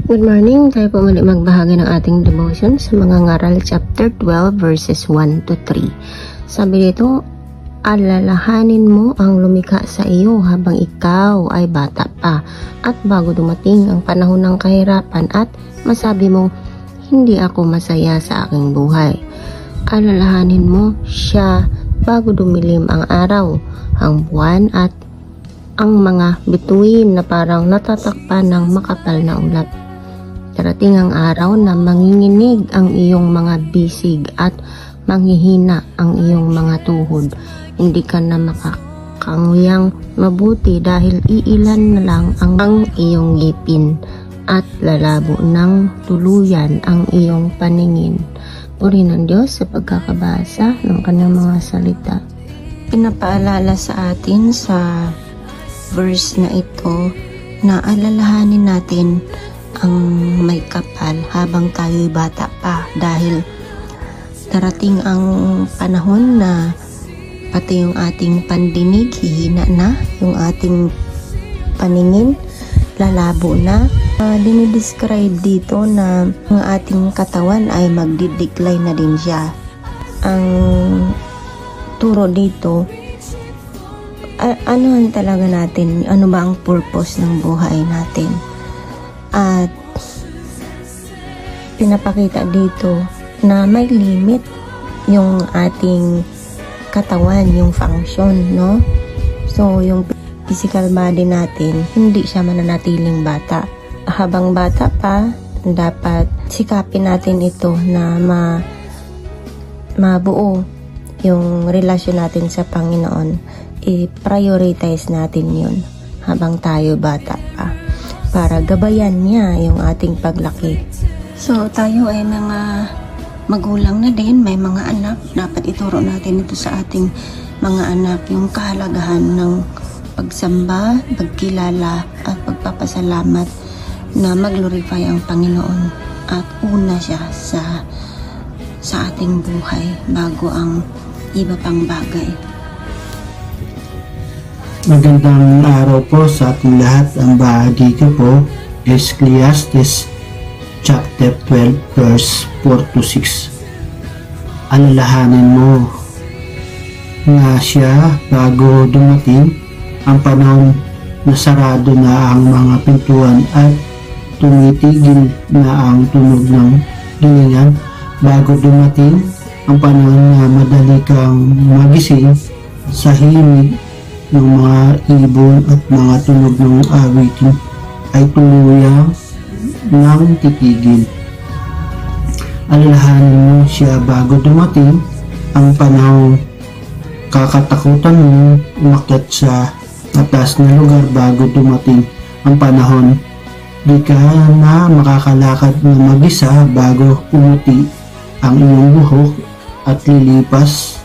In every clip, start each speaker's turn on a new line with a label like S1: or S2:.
S1: Good morning, tayo po muli magbahagi ng ating devotion sa mga ngaral chapter 12 verses 1 to 3. Sabi dito, alalahanin mo ang lumikha sa iyo habang ikaw ay bata pa at bago dumating ang panahon ng kahirapan at masabi mong hindi ako masaya sa aking buhay. Alalahanin mo siya bago dumilim ang araw, ang buwan at ang mga bituin na parang natatakpan ng makapal na ulap. Darating ang araw na manginginig ang iyong mga bisig at manghihina ang iyong mga tuhod. Hindi ka na makakanguyang mabuti dahil iilan na lang ang iyong ngipin at lalabo ng tuluyan ang iyong paningin. Purihin ng Diyos sa pagkakabasa ng kanyang mga salita. Pinapaalala sa atin sa verse na ito na alalahanin natin ang may kapal habang tayo'y bata pa dahil darating ang panahon na pati yung ating pandinig hihina na, yung ating paningin lalabo na. Dinidescribe dito na ang ating katawan ay magdi-decline na din siya. Ang turo dito, ano talaga natin, ano ba ang purpose ng buhay natin? At pinapakita dito na may limit yung ating katawan, yung function, no? So, yung physical body natin, hindi siya mananatiling bata. Habang bata pa, dapat sikapin natin ito na mabuo yung relasyon natin sa Panginoon. I-prioritize natin yun habang tayo bata pa, para gabayan niya yung ating paglaki. So, tayo ay mga magulang na din, may mga anak. Dapat ituro natin ito sa ating mga anak, yung kahalagahan ng pagsamba, pagkilala, at pagpapasalamat na mag-glorify ang Panginoon at una siya sa ating buhay bago ang iba pang bagay.
S2: Magandang araw po sa ating lahat. Ang bahagi ko po is Ecclesiastes chapter 12 verse 4 to 6. Alalahanin mo nga siya bago dumating ang panahon na sarado na ang mga pintuan at tumitigil na ang tunog ng gilingan, bago dumating ang panahon na madali kang magising sa himig ng mga ibon at mga tunog ng awitin ay tuluyang nang titigil. Alalahanin mo siya bago dumating ang panahon kakatakutan mo umakyat sa mataas na lugar, bago dumating ang panahon di ka na makakalakad na mag-isa, bago pumuti ang iyong buhok at lilipas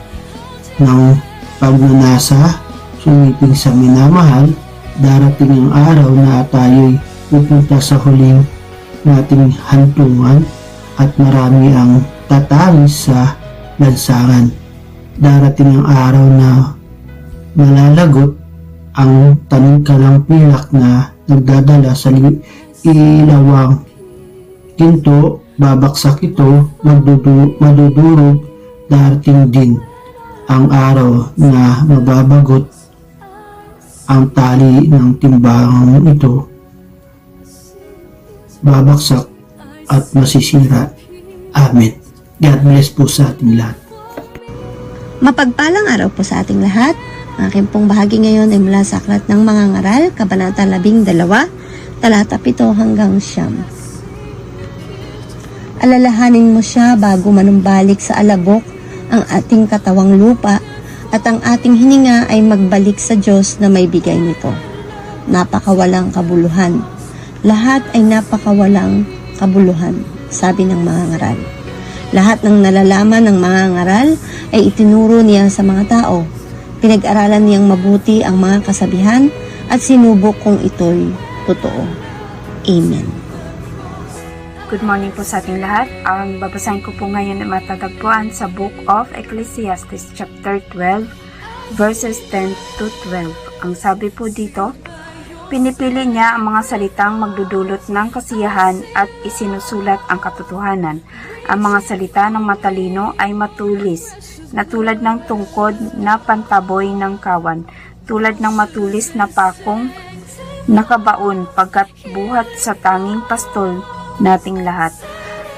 S2: ng pagnanasa sumiping sa minamahal. Darating ang araw na tayo'y pupunta sa huling nating hantungan at marami ang tatalis sa lansangan. Darating ang araw na malalagot ang tanim-kalang pilak na nagdadala sa ilawang ginto. Babaksak ito, madudurog. Darating din ang araw na mababagot ang tali ng timbangan ito, babaksak at masisira. Amen. God bless po sa ating lahat.
S3: Mapagpalang araw po sa ating lahat. Ang aking pong bahagi ngayon ay mula sa Aklat ng Mga Ngaral, Kabanata 12, talata 7 hanggang 9. Alalahanin mo siya bago manumbalik sa alabok ang ating katawang lupa, at ang ating hininga ay magbalik sa Diyos na may bigay nito. Napakawalang kabuluhan. Lahat ay napakawalang kabuluhan, sabi ng mga ngaral. Lahat ng nalalaman ng mga ngaral ay itinuro niya sa mga tao. Pinag-aralan niyang mabuti ang mga kasabihan at sinubok kung ito'y totoo. Amen.
S4: Good morning po sa ating lahat. Ang babasahin ko po ngayon ay matatagpuan sa Book of Ecclesiastes chapter 12 verses 10 to 12. Ang sabi po dito, Pinipili niya ang mga salitang magdudulot ng kasiyahan at isinusulat ang katotohanan. Ang mga salita ng matalino ay matulis, na tulad ng tungkod na pantaboy ng kawan, tulad ng matulis na pakong nakabaon pagkat buhat sa tanging pastol nating lahat.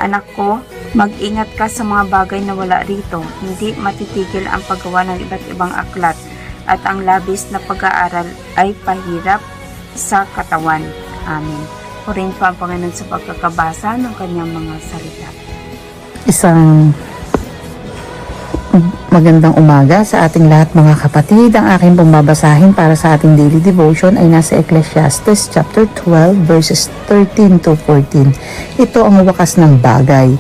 S4: Anak ko, mag-ingat ka sa mga bagay na wala rito. Hindi matitigil ang paggawa ng iba't ibang aklat, at ang labis na pag-aaral ay pahirap sa katawan. Amen. Purihin po ang Panginoon sa pagkakabasa ng kanyang mga salita.
S5: Isang magandang umaga sa ating lahat mga kapatid. Ang aking bumabasahin para sa ating daily devotion ay nasa Ecclesiastes chapter 12 verses 13 to 14. Ito ang wakas ng bagay.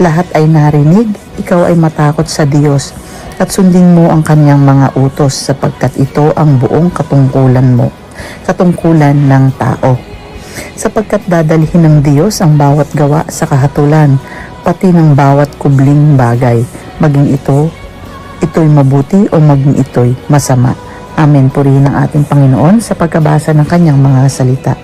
S5: Lahat ay narinig, ikaw ay matakot sa Diyos at sundin mo ang kanyang mga utos sapagkat ito ang buong katungkulan ng tao. Sapagkat dadalhin ng Diyos ang bawat gawa sa kahatulan, pati ng bawat kubling bagay, maging ito'y mabuti o maging ito'y masama. Amen. Purihin ang ating Panginoon sa pagkabasa ng kanyang mga salita.